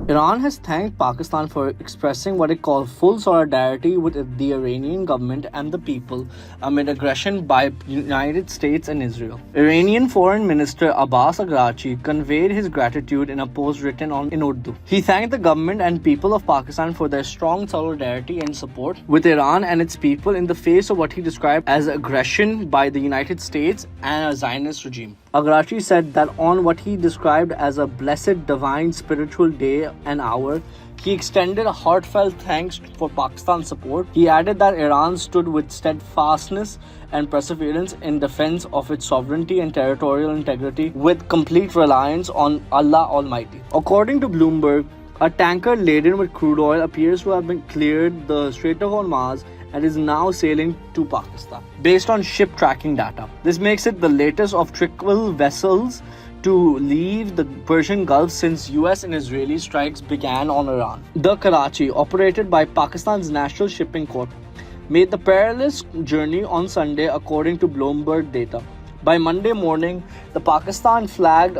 Iran has thanked Pakistan for expressing what it called full solidarity with the Iranian government and the people amid aggression by United States and Israel. Iranian Foreign Minister Abbas Araghchi conveyed his gratitude in a post written in Urdu. He thanked the government and people of Pakistan for their strong solidarity and support with Iran and its people in the face of what he described as aggression by the United States and a Zionist regime. Araghchi said that on what he described as a blessed divine spiritual day and hour, he extended a heartfelt thanks for Pakistan's support. He added that Iran stood with steadfastness and perseverance in defense of its sovereignty and territorial integrity with complete reliance on Allah Almighty. According to Bloomberg, a tanker laden with crude oil appears to have been cleared the Strait of Hormuz and is now sailing to Pakistan, based on ship tracking data. This makes it the latest of trickle vessels to leave the Persian Gulf since US and Israeli strikes began on Iran. The Karachi, operated by Pakistan's National Shipping Corp, made the perilous journey on Sunday according to Bloomberg data. By Monday morning, the Pakistan-flagged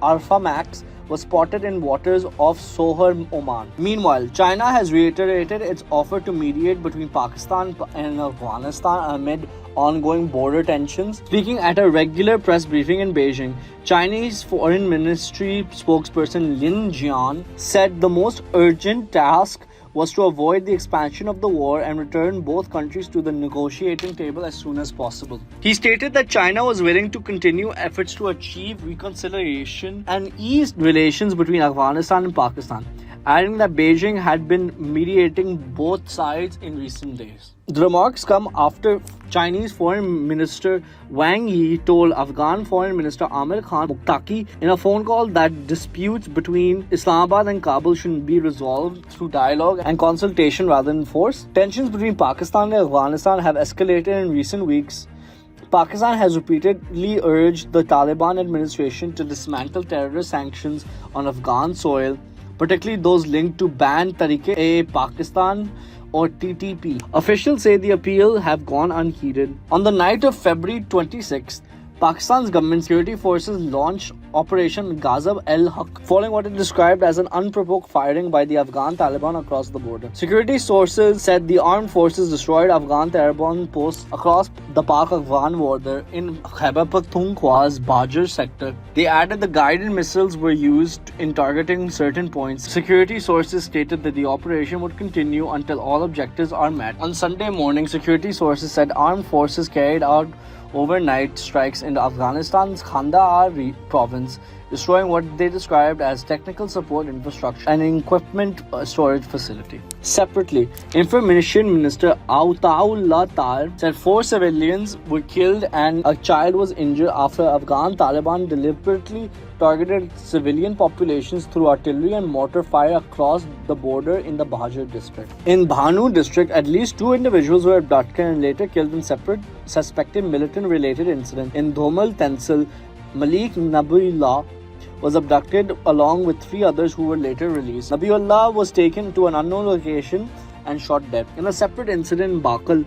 Arfa Max was spotted in waters off Sohar, Oman. Meanwhile, China has reiterated its offer to mediate between Pakistan and Afghanistan amid ongoing border tensions. Speaking at a regular press briefing in Beijing, Chinese Foreign Ministry spokesperson Lin Jian said the most urgent task was to avoid the expansion of the war and return both countries to the negotiating table as soon as possible. He stated that China was willing to continue efforts to achieve reconciliation and ease relations between Afghanistan and Pakistan, adding that Beijing had been mediating both sides in recent days. The remarks come after Chinese Foreign Minister Wang Yi told Afghan Foreign Minister Amir Khan Muttaqi in a phone call that disputes between Islamabad and Kabul should be resolved through dialogue and consultation rather than force. Tensions between Pakistan and Afghanistan have escalated in recent weeks. Pakistan has repeatedly urged the Taliban administration to dismantle terrorist sanctions on Afghan soil, particularly those linked to banned Tehreek-e-Pakistan or TTP. Officials say the appeal have gone unheeded. On the night of February 26th, Pakistan's government security forces launched Operation Ghazab-ul-Haq following what it described as an unprovoked firing by the Afghan Taliban across the border. Security sources said the armed forces destroyed Afghan Taliban posts across the Pak-Afghan border in Khyber Pakhtunkhwa's Bajar sector. They added the guided missiles were used in targeting certain points. Security sources stated that the operation would continue until all objectives are met. On Sunday morning, security sources said armed forces carried out overnight strikes in Afghanistan's Kandahar province, destroying what they described as technical support infrastructure and equipment storage facility. Separately, Information Minister Ataullah Tar said 4 civilians were killed and a child was injured after Afghan Taliban deliberately targeted civilian populations through artillery and mortar fire across the border in the Bajar district. In Bhanu district, at least 2 individuals were abducted and later killed in separate suspected militant-related incidents. In Dhomal Tehsil, Malik Nabiullah was abducted along with 3 others who were later released. Nabiullah was taken to an unknown location and shot dead. In a separate incident in Bakal,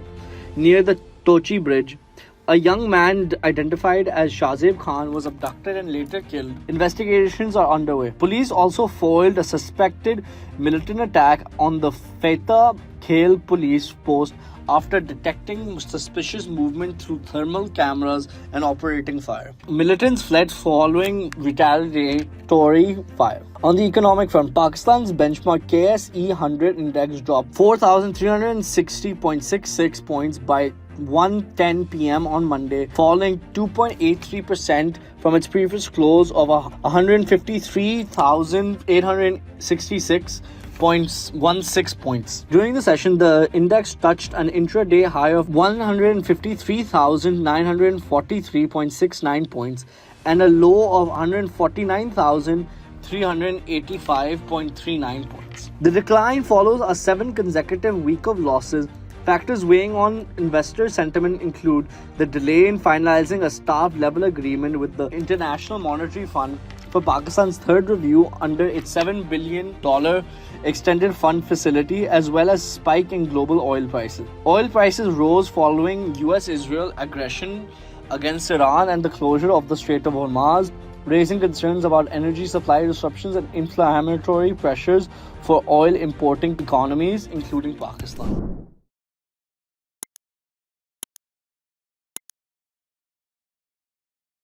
near the Tochi bridge, a young man identified as Shahzeb Khan was abducted and later killed. Investigations are underway. Police also foiled a suspected militant attack on the Feta Khel police post after detecting suspicious movement through thermal cameras and operating fire. Militants fled following retaliatory fire. On the economic front, Pakistan's benchmark KSE 100 index dropped 4,360.66 points by 1:10 p.m. on Monday, falling 2.83% from its previous close of 153,866.16 points. During the session, the index touched an intraday high of 153,943.69 points and a low of 149,385.39 points. The decline follows a 7 consecutive week of losses. Factors weighing on investor sentiment include the delay in finalizing a staff-level agreement with the International Monetary Fund for Pakistan's third review under its $7 billion extended fund facility, as well as spike in global oil prices. Oil prices rose following US-Israel aggression against Iran and the closure of the Strait of Hormuz, raising concerns about energy supply disruptions and inflammatory pressures for oil importing economies, including Pakistan.